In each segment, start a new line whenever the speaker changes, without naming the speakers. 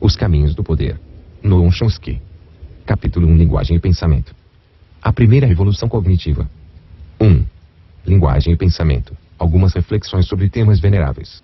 Os caminhos do poder. Noam Chomsky. Capítulo 1. Linguagem e pensamento. A primeira revolução cognitiva. 1. Linguagem e pensamento. Algumas reflexões sobre temas veneráveis.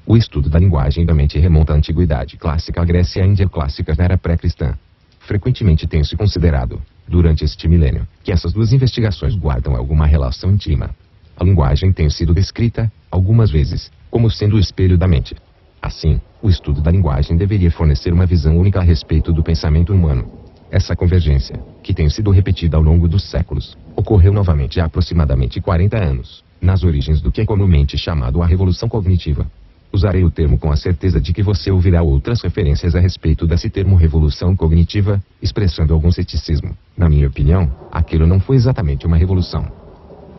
O estudo da linguagem e da mente remonta à antiguidade clássica, à Grécia e à Índia clássica na era pré-cristã. Frequentemente tem-se considerado, durante este milênio, que essas duas investigações guardam alguma relação íntima. A linguagem tem sido descrita, algumas vezes, como sendo o espelho da mente. Assim, o estudo da linguagem deveria fornecer uma visão única a respeito do pensamento humano. Essa convergência, que tem sido repetida ao longo dos séculos, ocorreu novamente há aproximadamente 40 anos, nas origens do que é comumente chamado a revolução cognitiva. Usarei o termo com a certeza de que você ouvirá outras referências a respeito desse termo revolução cognitiva, expressando algum ceticismo. Na minha opinião, aquilo não foi exatamente uma revolução.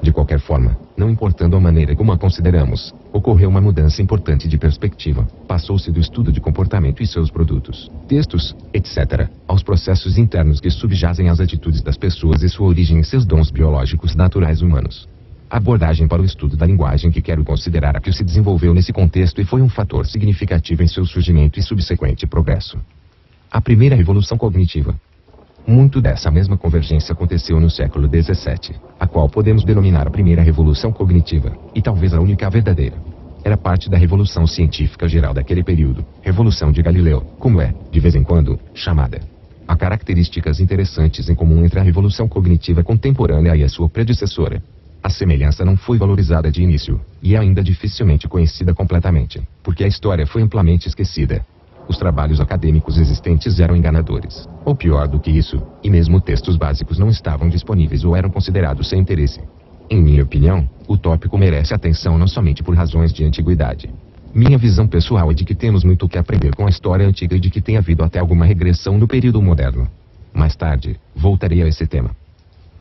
De qualquer forma, não importando a maneira como a consideramos, ocorreu uma mudança importante de perspectiva. Passou-se do estudo de comportamento e seus produtos, textos, etc., aos processos internos que subjazem às atitudes das pessoas e sua origem em seus dons biológicos naturais humanos. A abordagem para o estudo da linguagem que quero considerar a que se desenvolveu nesse contexto e foi um fator significativo em seu surgimento e subsequente progresso. A primeira revolução cognitiva. Muito dessa mesma convergência aconteceu no século XVII, a qual podemos denominar a primeira revolução cognitiva, e talvez a única verdadeira. Era parte da revolução científica geral daquele período, Revolução de Galileu, como é, de vez em quando, chamada. Há características interessantes em comum entre a revolução cognitiva contemporânea e a sua predecessora. A semelhança não foi valorizada de início, e é ainda dificilmente conhecida completamente, porque a história foi amplamente esquecida. Os trabalhos acadêmicos existentes eram enganadores, ou pior do que isso, e mesmo textos básicos não estavam disponíveis ou eram considerados sem interesse. Em minha opinião, o tópico merece atenção não somente por razões de antiguidade. Minha visão pessoal é de que temos muito o que aprender com a história antiga e de que tem havido até alguma regressão no período moderno. Mais tarde, voltarei a esse tema.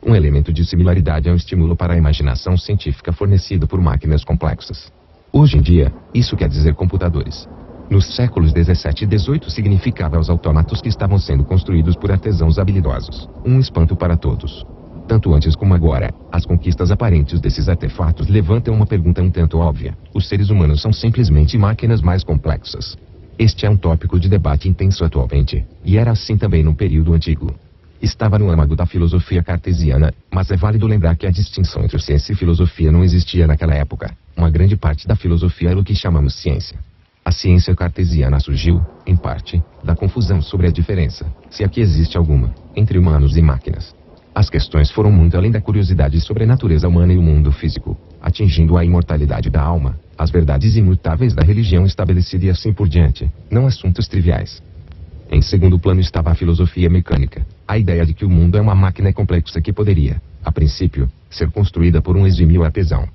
Um elemento de similaridade é um estímulo para a imaginação científica fornecido por máquinas complexas. Hoje em dia, isso quer dizer computadores. Nos séculos 17 e 18 significava os autômatos que estavam sendo construídos por artesãos habilidosos, um espanto para todos. Tanto antes como agora, as conquistas aparentes desses artefatos levantam uma pergunta um tanto óbvia: os seres humanos são simplesmente máquinas mais complexas? Este é um tópico de debate intenso atualmente, e era assim também no período antigo. Estava no âmago da filosofia cartesiana, mas é válido lembrar que a distinção entre ciência e filosofia não existia naquela época. Uma grande parte da filosofia era o que chamamos ciência. A ciência cartesiana surgiu, em parte, da confusão sobre a diferença, se aqui existe alguma, entre humanos e máquinas. As questões foram muito além da curiosidade sobre a natureza humana e o mundo físico, atingindo a imortalidade da alma, as verdades imutáveis da religião estabelecida e assim por diante, não assuntos triviais. Em segundo plano estava a filosofia mecânica, a ideia de que o mundo é uma máquina complexa que poderia, a princípio, ser construída por um exímio artesão.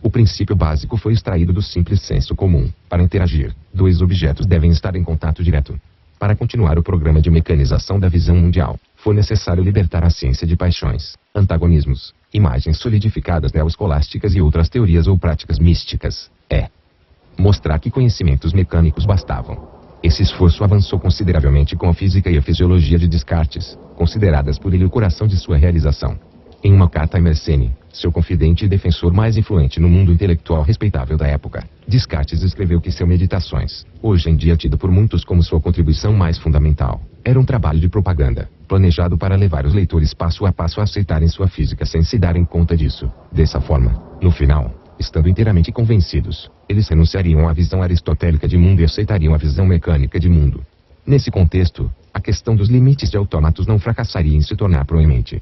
O princípio básico foi extraído do simples senso comum. Para interagir, dois objetos devem estar em contato direto. Para continuar o programa de mecanização da visão mundial, foi necessário libertar a ciência de paixões, antagonismos, imagens solidificadas neoescolásticas e outras teorias ou práticas místicas. Mostrar que conhecimentos mecânicos bastavam. Esse esforço avançou consideravelmente com a física e a fisiologia de Descartes, consideradas por ele o coração de sua realização. Em uma carta a Mersenne, seu confidente e defensor mais influente no mundo intelectual respeitável da época, Descartes escreveu que seu Meditações, hoje em dia tido por muitos como sua contribuição mais fundamental, era um trabalho de propaganda, planejado para levar os leitores passo a passo a aceitarem sua física sem se darem conta disso. Dessa forma, no final, estando inteiramente convencidos, eles renunciariam à visão aristotélica de mundo e aceitariam a visão mecânica de mundo. Nesse contexto, a questão dos limites de autômatos não fracassaria em se tornar proeminente.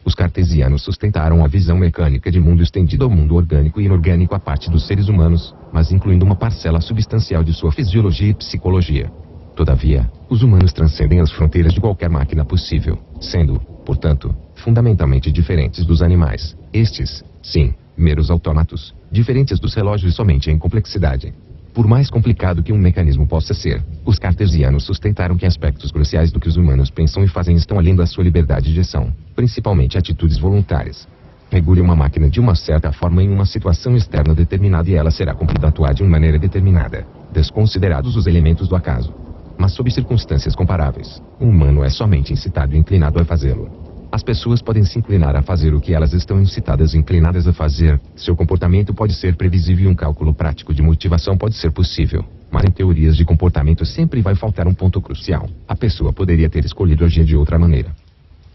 Os cartesianos sustentaram a visão mecânica de mundo estendida ao mundo orgânico e inorgânico à parte dos seres humanos, mas incluindo uma parcela substancial de sua fisiologia e psicologia. Todavia, os humanos transcendem as fronteiras de qualquer máquina possível, sendo, portanto, fundamentalmente diferentes dos animais. Estes, sim, meros autômatos, diferentes dos relógios somente em complexidade. Por mais complicado que um mecanismo possa ser, os cartesianos sustentaram que aspectos cruciais do que os humanos pensam e fazem estão além da sua liberdade de ação, principalmente atitudes voluntárias. Regule uma máquina de uma certa forma em uma situação externa determinada e ela será compelida a atuar de uma maneira determinada, desconsiderados os elementos do acaso. Mas sob circunstâncias comparáveis, o humano é somente incitado e inclinado a fazê-lo. As pessoas podem se inclinar a fazer o que elas estão inclinadas a fazer, seu comportamento pode ser previsível e um cálculo prático de motivação pode ser possível. Mas em teorias de comportamento sempre vai faltar um ponto crucial. A pessoa poderia ter escolhido agir de outra maneira.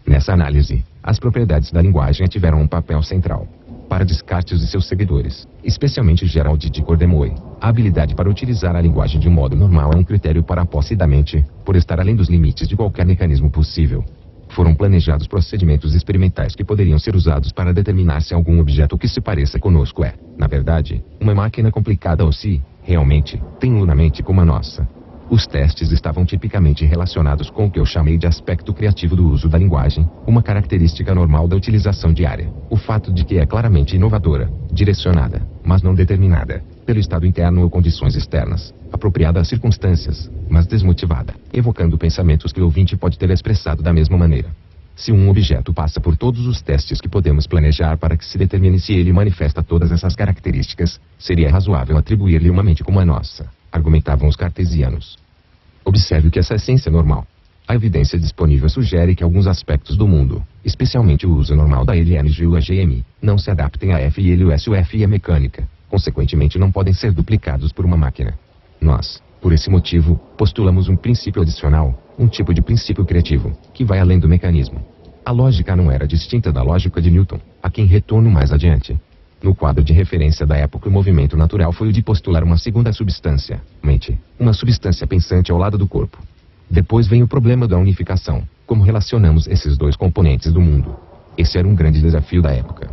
Nessa análise, as propriedades da linguagem tiveram um papel central. Para Descartes e seus seguidores, especialmente Gerald de Courdemoy, a habilidade para utilizar a linguagem de um modo normal é um critério para a posse da mente, por estar além dos limites de qualquer mecanismo possível. Foram planejados procedimentos experimentais que poderiam ser usados para determinar se algum objeto que se pareça conosco é, na verdade, uma máquina complicada ou se, realmente, tem uma mente como a nossa. Os testes estavam tipicamente relacionados com o que eu chamei de aspecto criativo do uso da linguagem, uma característica normal da utilização diária. O fato de que é claramente inovadora, direcionada, mas não determinada, pelo estado interno ou condições externas, apropriada às circunstâncias, mas desmotivada, evocando pensamentos que o ouvinte pode ter expressado da mesma maneira. Se um objeto passa por todos os testes que podemos planejar para que se determine se ele manifesta todas essas características, seria razoável atribuir-lhe uma mente como a nossa, argumentavam os cartesianos. Observe que essa essência normal. A evidência disponível sugere que alguns aspectos do mundo, especialmente o uso normal da LNG e o AGM, não se adaptem à F e L, o S, o F e a mecânica, consequentemente não podem ser duplicados por uma máquina. Nós, por esse motivo, postulamos um princípio adicional, um tipo de princípio criativo, que vai além do mecanismo. A lógica não era distinta da lógica de Newton, a quem retorno mais adiante. No quadro de referência da época, o movimento natural foi o de postular uma segunda substância, mente, uma substância pensante ao lado do corpo. Depois vem o problema da unificação, como relacionamos esses dois componentes do mundo. Esse era um grande desafio da época.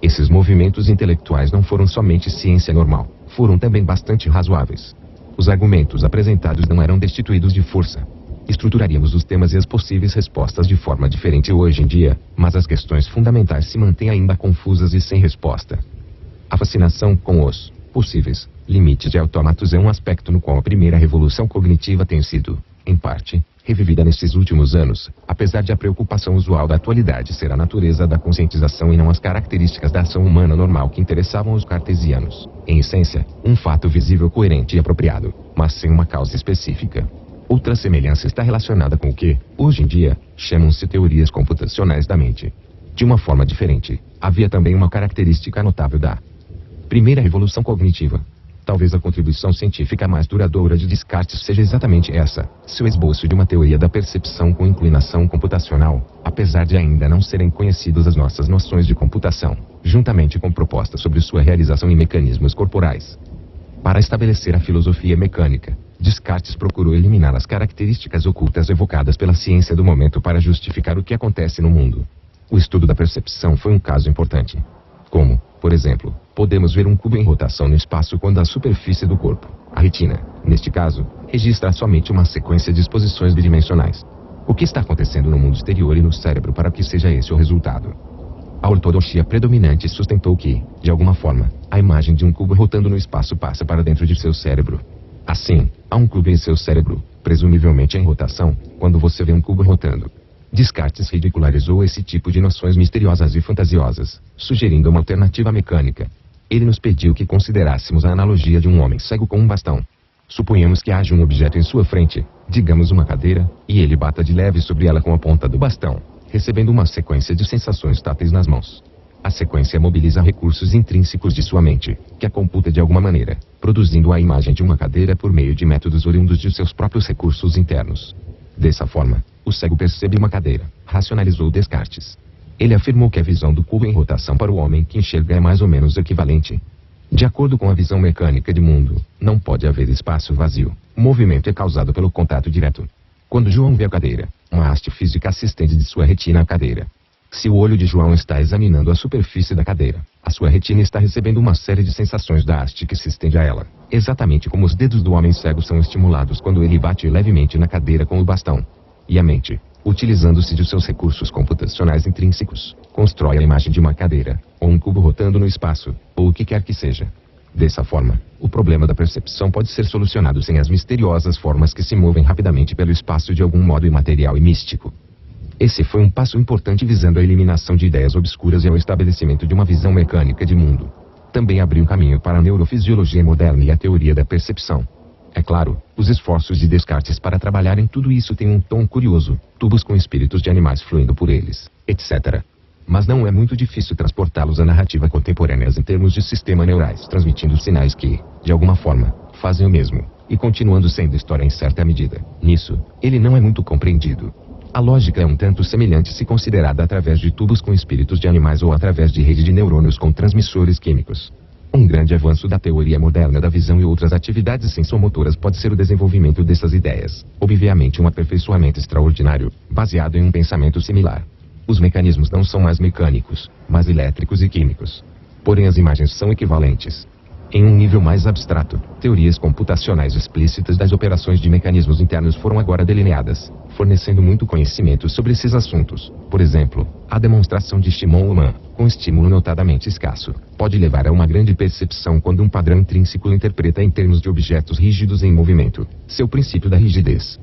Esses movimentos intelectuais não foram somente ciência normal, foram também bastante razoáveis. Os argumentos apresentados não eram destituídos de força. Estruturaríamos os temas e as possíveis respostas de forma diferente hoje em dia, mas as questões fundamentais se mantêm ainda confusas e sem resposta. A fascinação com os possíveis limites de autómatos é um aspecto no qual a primeira revolução cognitiva tem sido, em parte, revivida nesses últimos anos, apesar de a preocupação usual da atualidade ser a natureza da conscientização e não as características da ação humana normal que interessavam os cartesianos. Em essência, um fato visível, coerente e apropriado, mas sem uma causa específica. Outra semelhança está relacionada com o que, hoje em dia, chamam-se teorias computacionais da mente. De uma forma diferente, havia também uma característica notável da primeira revolução cognitiva. Talvez a contribuição científica mais duradoura de Descartes seja exatamente essa, seu esboço de uma teoria da percepção com inclinação computacional, apesar de ainda não serem conhecidas as nossas noções de computação, juntamente com propostas sobre sua realização em mecanismos corporais. Para estabelecer a filosofia mecânica, Descartes procurou eliminar as características ocultas evocadas pela ciência do momento para justificar o que acontece no mundo. O estudo da percepção foi um caso importante. Como, por exemplo, podemos ver um cubo em rotação no espaço quando a superfície do corpo, a retina, neste caso, registra somente uma sequência de exposições bidimensionais. O que está acontecendo no mundo exterior e no cérebro para que seja esse o resultado? A ortodoxia predominante sustentou que, de alguma forma, a imagem de um cubo rotando no espaço passa para dentro de seu cérebro. Assim, há um cubo em seu cérebro, presumivelmente em rotação, quando você vê um cubo rotando. Descartes ridicularizou esse tipo de noções misteriosas e fantasiosas, sugerindo uma alternativa mecânica. Ele nos pediu que considerássemos a analogia de um homem cego com um bastão. Suponhamos que haja um objeto em sua frente, digamos uma cadeira, e ele bata de leve sobre ela com a ponta do bastão, recebendo uma sequência de sensações táteis nas mãos. A sequência mobiliza recursos intrínsecos de sua mente, que a computa de alguma maneira, produzindo a imagem de uma cadeira por meio de métodos oriundos de seus próprios recursos internos. Dessa forma, o cego percebe uma cadeira, racionalizou Descartes. Ele afirmou que a visão do cubo em rotação para o homem que enxerga é mais ou menos equivalente. De acordo com a visão mecânica de mundo, não pode haver espaço vazio. O movimento é causado pelo contato direto. Quando João vê a cadeira, uma haste física se estende de sua retina à cadeira. Se o olho de João está examinando a superfície da cadeira, a sua retina está recebendo uma série de sensações da haste que se estende a ela, exatamente como os dedos do homem cego são estimulados quando ele bate levemente na cadeira com o bastão. E a mente, utilizando-se de seus recursos computacionais intrínsecos, constrói a imagem de uma cadeira, ou um cubo rotando no espaço, ou o que quer que seja. Dessa forma, o problema da percepção pode ser solucionado sem as misteriosas formas que se movem rapidamente pelo espaço de algum modo imaterial e místico. Esse foi um passo importante visando a eliminação de ideias obscuras e ao estabelecimento de uma visão mecânica de mundo. Também abriu caminho para a neurofisiologia moderna e a teoria da percepção. É claro, os esforços de Descartes para trabalhar em tudo isso têm um tom curioso, tubos com espíritos de animais fluindo por eles, etc. Mas não é muito difícil transportá-los à narrativa contemporânea em termos de sistema neurais, transmitindo sinais que, de alguma forma, fazem o mesmo, e continuando sendo história em certa medida. Nisso, ele não é muito compreendido. A lógica é um tanto semelhante se considerada através de tubos com espíritos de animais ou através de rede de neurônios com transmissores químicos. Um grande avanço da teoria moderna da visão e outras atividades sensomotoras pode ser o desenvolvimento dessas ideias, obviamente um aperfeiçoamento extraordinário, baseado em um pensamento similar. Os mecanismos não são mais mecânicos, mas elétricos e químicos. Porém as imagens são equivalentes. Em um nível mais abstrato, teorias computacionais explícitas das operações de mecanismos internos foram agora delineadas, fornecendo muito conhecimento sobre esses assuntos. Por exemplo, a demonstração de Shimon-Uman, com estímulo notadamente escasso, pode levar a uma grande percepção quando um padrão intrínseco interpreta em termos de objetos rígidos em movimento, seu princípio da rigidez.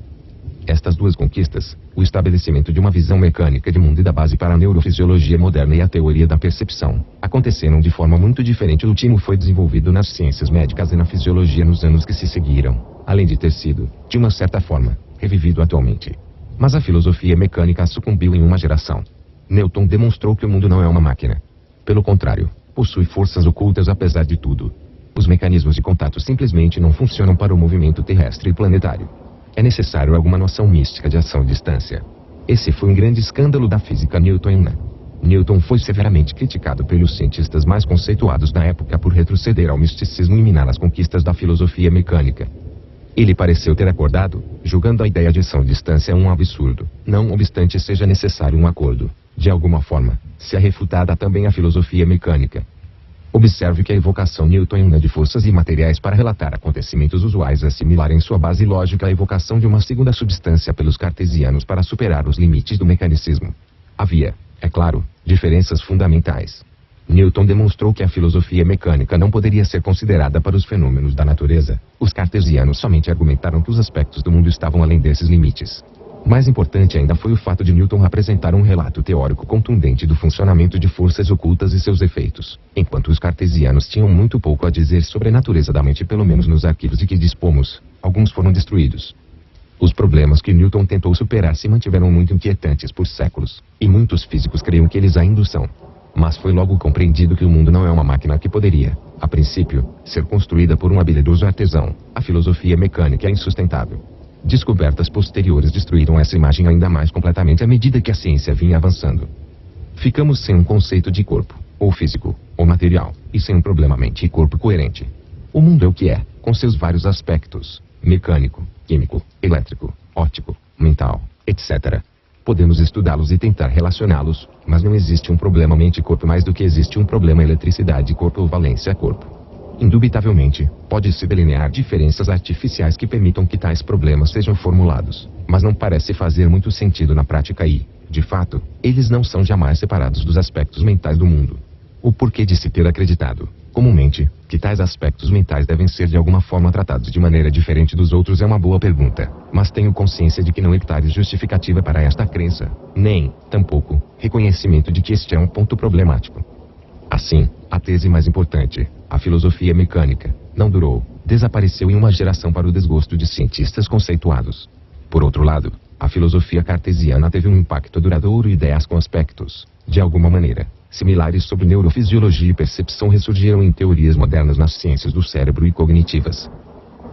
Estas duas conquistas, o estabelecimento de uma visão mecânica de mundo e da base para a neurofisiologia moderna e a teoria da percepção, aconteceram de forma muito diferente. O último foi desenvolvido nas ciências médicas e na fisiologia nos anos que se seguiram, além de ter sido, de uma certa forma, revivido atualmente. Mas a filosofia mecânica sucumbiu em uma geração. Newton demonstrou que o mundo não é uma máquina. Pelo contrário, possui forças ocultas apesar de tudo. Os mecanismos de contato simplesmente não funcionam para o movimento terrestre e planetário. É necessário alguma noção mística de ação-distância. Esse foi um grande escândalo da física newtoniana. Newton foi severamente criticado pelos cientistas mais conceituados da época por retroceder ao misticismo e minar as conquistas da filosofia mecânica. Ele pareceu ter acordado, julgando a ideia de ação-distância um absurdo, não obstante seja necessário um acordo. De alguma forma, se é refutada também a filosofia mecânica. Observe que a evocação newtoniana de forças e materiais para relatar acontecimentos usuais é similar em sua base lógica à evocação de uma segunda substância pelos cartesianos para superar os limites do mecanicismo. Havia, é claro, diferenças fundamentais. Newton demonstrou que a filosofia mecânica não poderia ser considerada para os fenômenos da natureza. Os cartesianos somente argumentaram que os aspectos do mundo estavam além desses limites. Mais importante ainda foi o fato de Newton apresentar um relato teórico contundente do funcionamento de forças ocultas e seus efeitos, enquanto os cartesianos tinham muito pouco a dizer sobre a natureza da mente, pelo menos nos arquivos de que dispomos. Alguns foram destruídos. Os problemas que Newton tentou superar se mantiveram muito inquietantes por séculos, e muitos físicos creiam que eles ainda o são. Mas foi logo compreendido que o mundo não é uma máquina que poderia, a princípio, ser construída por um habilidoso artesão. A filosofia mecânica é insustentável. Descobertas posteriores destruíram essa imagem ainda mais completamente à medida que a ciência vinha avançando. Ficamos sem um conceito de corpo, ou físico, ou material, e sem um problema mente e corpo coerente. O mundo é o que é, com seus vários aspectos: mecânico, químico, elétrico, óptico, mental, etc. Podemos estudá-los e tentar relacioná-los, mas não existe um problema mente-corpo mais do que existe um problema eletricidade-corpo ou valência-corpo. Indubitavelmente, pode-se delinear diferenças artificiais que permitam que tais problemas sejam formulados, mas não parece fazer muito sentido na prática e, de fato, eles não são jamais separados dos aspectos mentais do mundo. O porquê de se ter acreditado, comumente, que tais aspectos mentais devem ser de alguma forma tratados de maneira diferente dos outros é uma boa pergunta, mas tenho consciência de que não há justificativa para esta crença, nem, tampouco, reconhecimento de que este é um ponto problemático. Assim, a tese mais importante, a filosofia mecânica, não durou, desapareceu em uma geração para o desgosto de cientistas conceituados. Por outro lado, a filosofia cartesiana teve um impacto duradouro e ideias com aspectos, de alguma maneira, similares sobre neurofisiologia e percepção ressurgiram em teorias modernas nas ciências do cérebro e cognitivas.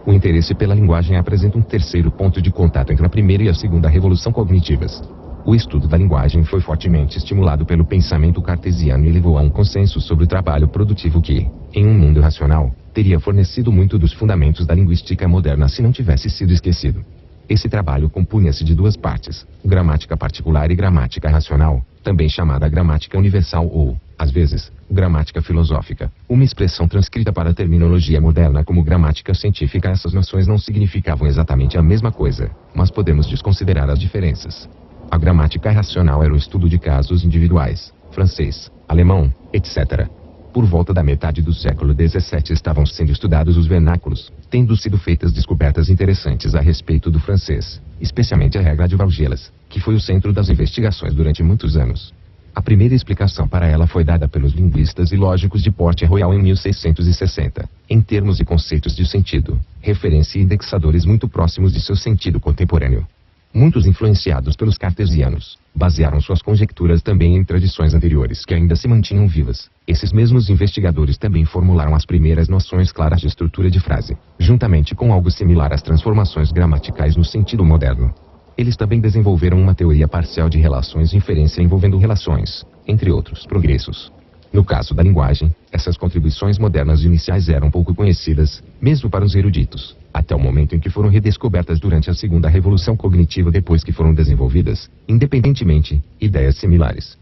O interesse pela linguagem apresenta um terceiro ponto de contato entre a primeira e a segunda revolução cognitivas. O estudo da linguagem foi fortemente estimulado pelo pensamento cartesiano e levou a um consenso sobre o trabalho produtivo que, em um mundo racional, teria fornecido muito dos fundamentos da linguística moderna se não tivesse sido esquecido. Esse trabalho compunha-se de duas partes, gramática particular e gramática racional, também chamada gramática universal ou, às vezes, gramática filosófica, uma expressão transcrita para a terminologia moderna como gramática científica. Essas noções não significavam exatamente a mesma coisa, mas podemos desconsiderar as diferenças. A gramática racional era o estudo de casos individuais, francês, alemão, etc. Por volta da metade do século XVII estavam sendo estudados os vernáculos, tendo sido feitas descobertas interessantes a respeito do francês, especialmente a regra de Vargelas, que foi o centro das investigações durante muitos anos. A primeira explicação para ela foi dada pelos linguistas e lógicos de Port Royal em 1660, em termos e conceitos de sentido, referência e indexadores muito próximos de seu sentido contemporâneo. Muitos influenciados pelos cartesianos, basearam suas conjecturas também em tradições anteriores que ainda se mantinham vivas. Esses mesmos investigadores também formularam as primeiras noções claras de estrutura de frase, juntamente com algo similar às transformações gramaticais no sentido moderno. Eles também desenvolveram uma teoria parcial de relações de inferência envolvendo relações, entre outros progressos. No caso da linguagem, essas contribuições modernas iniciais eram pouco conhecidas, mesmo para os eruditos, até o momento em que foram redescobertas durante a segunda revolução cognitiva depois que foram desenvolvidas, independentemente, ideias similares.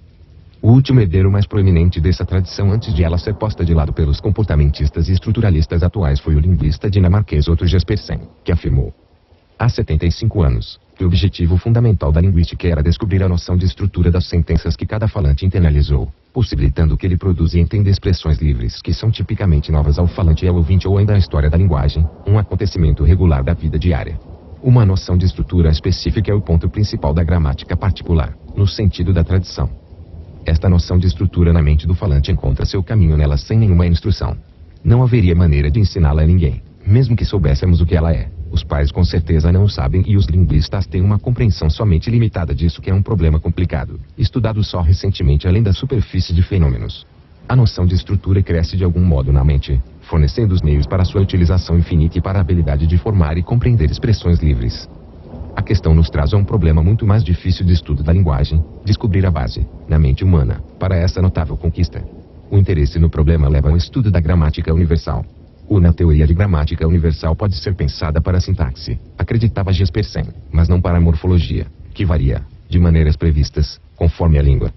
O último herdeiro mais proeminente dessa tradição antes de ela ser posta de lado pelos comportamentistas e estruturalistas atuais foi o linguista dinamarquês Otto Jespersen, que afirmou, há 75 anos, que o objetivo fundamental da linguística era descobrir a noção de estrutura das sentenças que cada falante internalizou, possibilitando que ele produza e entenda expressões livres que são tipicamente novas ao falante e ao ouvinte ou ainda a história da linguagem, um acontecimento regular da vida diária. Uma noção de estrutura específica é o ponto principal da gramática particular, no sentido da tradição. Esta noção de estrutura na mente do falante encontra seu caminho nela sem nenhuma instrução. Não haveria maneira de ensiná-la a ninguém, mesmo que soubéssemos o que ela é. Os pais com certeza não o sabem e os linguistas têm uma compreensão somente limitada disso, que é um problema complicado, estudado só recentemente além da superfície de fenômenos. A noção de estrutura cresce de algum modo na mente, fornecendo os meios para sua utilização infinita e para a habilidade de formar e compreender expressões livres. A questão nos traz a um problema muito mais difícil de estudo da linguagem: descobrir a base, na mente humana, para essa notável conquista. O interesse no problema leva ao estudo da gramática universal. Na teoria de gramática universal pode ser pensada para a sintaxe, acreditava Jespersen, mas não para a morfologia, que varia, de maneiras previstas, conforme a língua.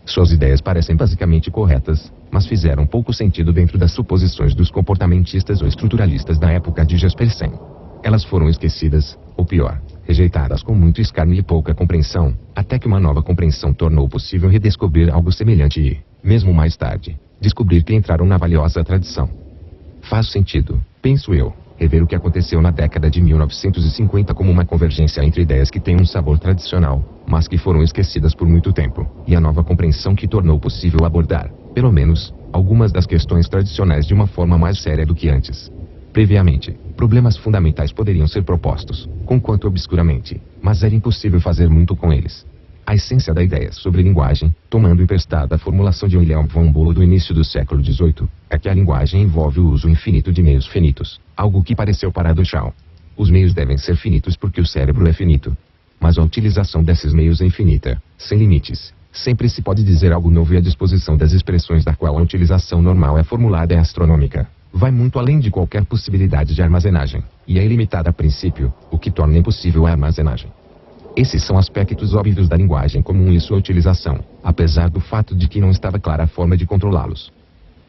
Suas ideias parecem basicamente corretas, mas fizeram pouco sentido dentro das suposições dos comportamentistas ou estruturalistas da época de Jespersen. Elas foram esquecidas, ou pior, rejeitadas com muito escárnio e pouca compreensão, até que uma nova compreensão tornou possível redescobrir algo semelhante e, mesmo mais tarde, descobrir que entraram na valiosa tradição. Faz sentido, penso eu, rever o que aconteceu na década de 1950 como uma convergência entre ideias que têm um sabor tradicional, mas que foram esquecidas por muito tempo, e a nova compreensão que tornou possível abordar, pelo menos, algumas das questões tradicionais de uma forma mais séria do que antes. Previamente, problemas fundamentais poderiam ser propostos, conquanto obscuramente, mas era impossível fazer muito com eles. A essência da ideia sobre linguagem, tomando emprestada a formulação de Wilhelm von Boole do início do século XVIII, é que a linguagem envolve o uso infinito de meios finitos, algo que pareceu paradoxal. Os meios devem ser finitos porque o cérebro é finito. Mas a utilização desses meios é infinita, sem limites. Sempre se pode dizer algo novo e a disposição das expressões da qual a utilização normal é formulada é astronômica. Vai muito além de qualquer possibilidade de armazenagem, e é ilimitada a princípio, o que torna impossível a armazenagem. Esses são aspectos óbvios da linguagem comum e sua utilização, apesar do fato de que não estava clara a forma de controlá-los.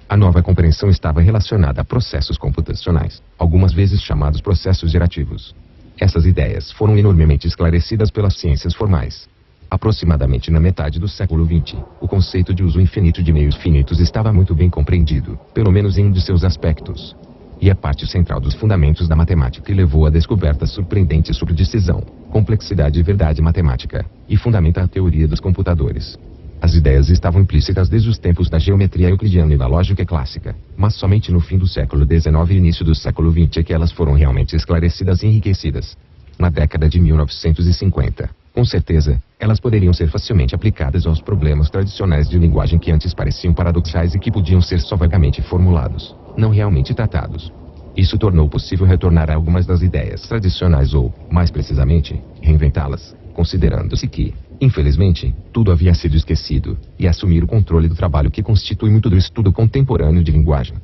A nova compreensão estava relacionada a processos computacionais, algumas vezes chamados processos gerativos. Essas ideias foram enormemente esclarecidas pelas ciências formais. Aproximadamente na metade do século XX, o conceito de uso infinito de meios finitos estava muito bem compreendido, pelo menos em um de seus aspectos. E a parte central dos fundamentos da matemática levou a descobertas surpreendentes sobre decisão, complexidade e verdade matemática, e fundamenta a teoria dos computadores. As ideias estavam implícitas desde os tempos da geometria euclidiana e da lógica clássica, mas somente no fim do século XIX e início do século XX é que elas foram realmente esclarecidas e enriquecidas. Na década de 1950, com certeza, elas poderiam ser facilmente aplicadas aos problemas tradicionais de linguagem que antes pareciam paradoxais e que podiam ser só vagamente formulados, não realmente tratados. Isso tornou possível retornar a algumas das ideias tradicionais ou, mais precisamente, reinventá-las, considerando-se que, infelizmente, tudo havia sido esquecido, e assumir o controle do trabalho que constitui muito do estudo contemporâneo de linguagem.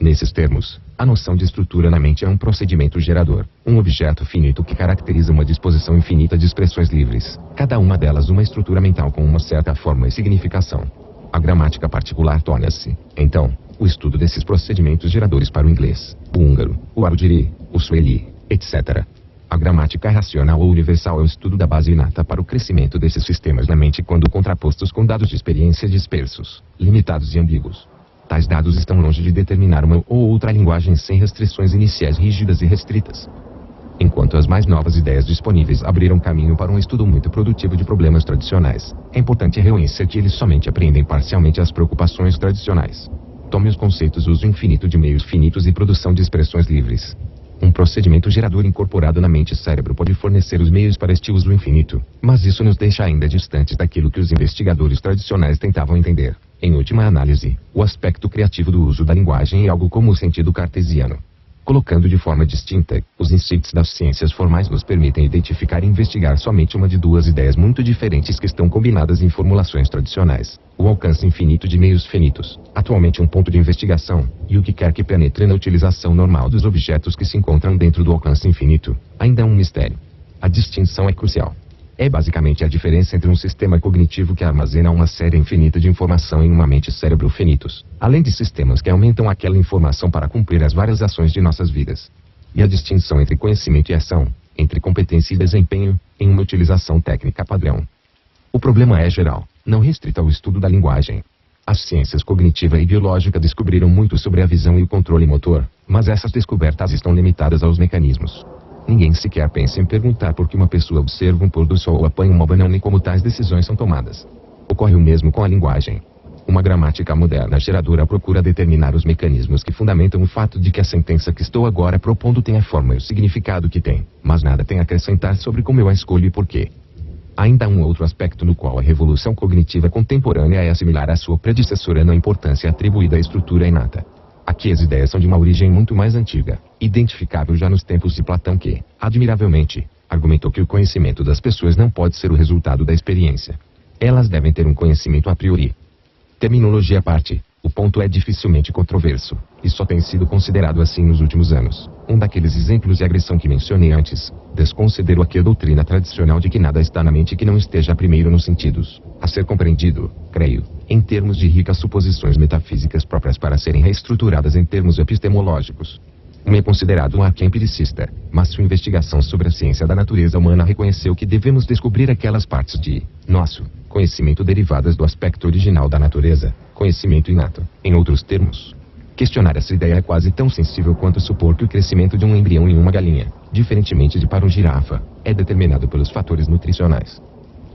Nesses termos, a noção de estrutura na mente é um procedimento gerador, um objeto finito que caracteriza uma disposição infinita de expressões livres, cada uma delas uma estrutura mental com uma certa forma e significação. A gramática particular torna-se, então, o estudo desses procedimentos geradores para o inglês, o húngaro, o ardiri, o sueli, etc. A gramática racional ou universal é o estudo da base inata para o crescimento desses sistemas na mente quando contrapostos com dados de experiência dispersos, limitados e ambíguos. Tais dados estão longe de determinar uma ou outra linguagem sem restrições iniciais rígidas e restritas. Enquanto as mais novas ideias disponíveis abriram caminho para um estudo muito produtivo de problemas tradicionais, é importante reconhecer que eles somente apreendem parcialmente as preocupações tradicionais. Tome os conceitos uso infinito de meios finitos e produção de expressões livres. Um procedimento gerador incorporado na mente-cérebro pode fornecer os meios para este uso infinito, mas isso nos deixa ainda distantes daquilo que os investigadores tradicionais tentavam entender. Em última análise, o aspecto criativo do uso da linguagem é algo como o sentido cartesiano. Colocando de forma distinta, os insights das ciências formais nos permitem identificar e investigar somente uma de duas ideias muito diferentes que estão combinadas em formulações tradicionais: o alcance infinito de meios finitos, atualmente um ponto de investigação, e o que quer que penetre na utilização normal dos objetos que se encontram dentro do alcance infinito, ainda é um mistério. A distinção é crucial. É basicamente a diferença entre um sistema cognitivo que armazena uma série infinita de informação em uma mente-cérebro finitos, além de sistemas que aumentam aquela informação para cumprir as várias ações de nossas vidas. E a distinção entre conhecimento e ação, entre competência e desempenho, em uma utilização técnica padrão. O problema é geral, não restrito ao estudo da linguagem. As ciências cognitiva e biológica descobriram muito sobre a visão e o controle motor, mas essas descobertas estão limitadas aos mecanismos. Ninguém sequer pensa em perguntar por que uma pessoa observa um pôr do sol ou apanha uma banana e como tais decisões são tomadas. Ocorre o mesmo com a linguagem. Uma gramática moderna geradora procura determinar os mecanismos que fundamentam o fato de que a sentença que estou agora propondo tem a forma e o significado que tem, mas nada tem a acrescentar sobre como eu a escolho e por quê. Ainda há um outro aspecto no qual a revolução cognitiva contemporânea é similar à sua predecessora na importância atribuída à estrutura inata. Aqui as ideias são de uma origem muito mais antiga, identificável já nos tempos de Platão que, admiravelmente, argumentou que o conhecimento das pessoas não pode ser o resultado da experiência. Elas devem ter um conhecimento a priori. Terminologia à parte, o ponto é dificilmente controverso, e só tem sido considerado assim nos últimos anos. Um daqueles exemplos de agressão que mencionei antes, desconsiderou aqui a doutrina tradicional de que nada está na mente que não esteja primeiro nos sentidos, a ser compreendido, creio, em termos de ricas suposições metafísicas próprias para serem reestruturadas em termos epistemológicos. Um é considerado um arqui-empiricista, mas sua investigação sobre a ciência da natureza humana reconheceu que devemos descobrir aquelas partes de nosso conhecimento derivadas do aspecto original da natureza, conhecimento inato. Em outros termos, questionar essa ideia é quase tão sensível quanto supor que o crescimento de um embrião em uma galinha, diferentemente de para um girafa, é determinado pelos fatores nutricionais.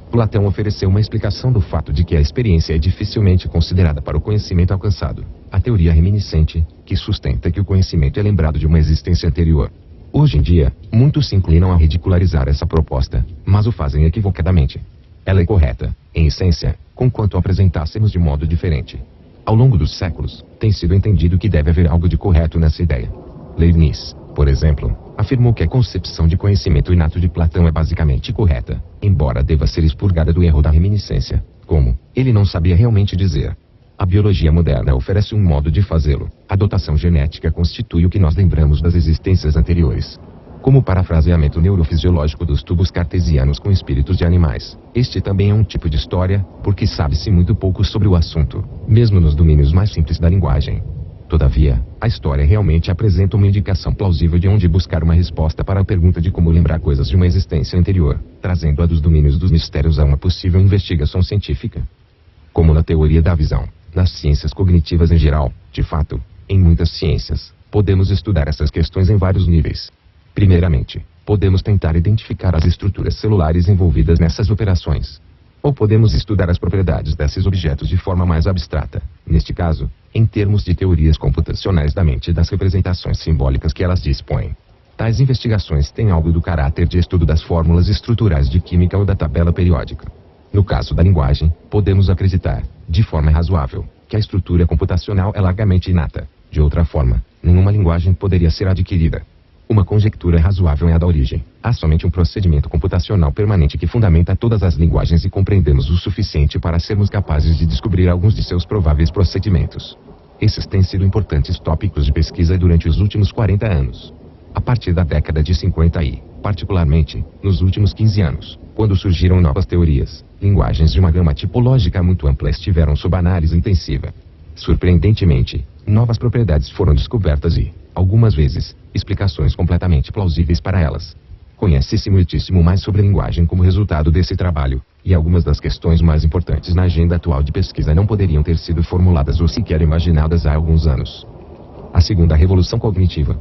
Platão ofereceu uma explicação do fato de que a experiência é dificilmente considerada para o conhecimento alcançado, a teoria reminiscente, que sustenta que o conhecimento é lembrado de uma existência anterior. Hoje em dia, muitos se inclinam a ridicularizar essa proposta, mas o fazem equivocadamente. Ela é correta, em essência, conquanto a apresentássemos de modo diferente. Ao longo dos séculos, tem sido entendido que deve haver algo de correto nessa ideia. Leibniz, por exemplo, afirmou que a concepção de conhecimento inato de Platão é basicamente correta, embora deva ser expurgada do erro da reminiscência, como ele não sabia realmente dizer. A biologia moderna oferece um modo de fazê-lo. A dotação genética constitui o que nós lembramos das existências anteriores. Como parafraseamento neurofisiológico dos tubos cartesianos com espíritos de animais, este também é um tipo de história, porque sabe-se muito pouco sobre o assunto, mesmo nos domínios mais simples da linguagem. Todavia, a história realmente apresenta uma indicação plausível de onde buscar uma resposta para a pergunta de como lembrar coisas de uma existência anterior, trazendo-a dos domínios dos mistérios a uma possível investigação científica. Como na teoria da visão, nas ciências cognitivas em geral, de fato, em muitas ciências, podemos estudar essas questões em vários níveis. Primeiramente, podemos tentar identificar as estruturas celulares envolvidas nessas operações. Ou podemos estudar as propriedades desses objetos de forma mais abstrata, neste caso, em termos de teorias computacionais da mente e das representações simbólicas que elas dispõem. Tais investigações têm algo do caráter de estudo das fórmulas estruturais de química ou da tabela periódica. No caso da linguagem, podemos acreditar, de forma razoável, que a estrutura computacional é largamente inata. De outra forma, nenhuma linguagem poderia ser adquirida. Uma conjectura razoável é a da origem. Há somente um procedimento computacional permanente que fundamenta todas as linguagens e compreendemos o suficiente para sermos capazes de descobrir alguns de seus prováveis procedimentos. Esses têm sido importantes tópicos de pesquisa durante os últimos 40 anos. A partir da década de 50 e, particularmente, nos últimos 15 anos, quando surgiram novas teorias, linguagens de uma gama tipológica muito ampla estiveram sob análise intensiva. Surpreendentemente, novas propriedades foram descobertas e, algumas vezes, explicações completamente plausíveis para elas. Conhece-se muitíssimo mais sobre a linguagem como resultado desse trabalho, e algumas das questões mais importantes na agenda atual de pesquisa não poderiam ter sido formuladas ou sequer imaginadas há alguns anos. A segunda revolução cognitiva,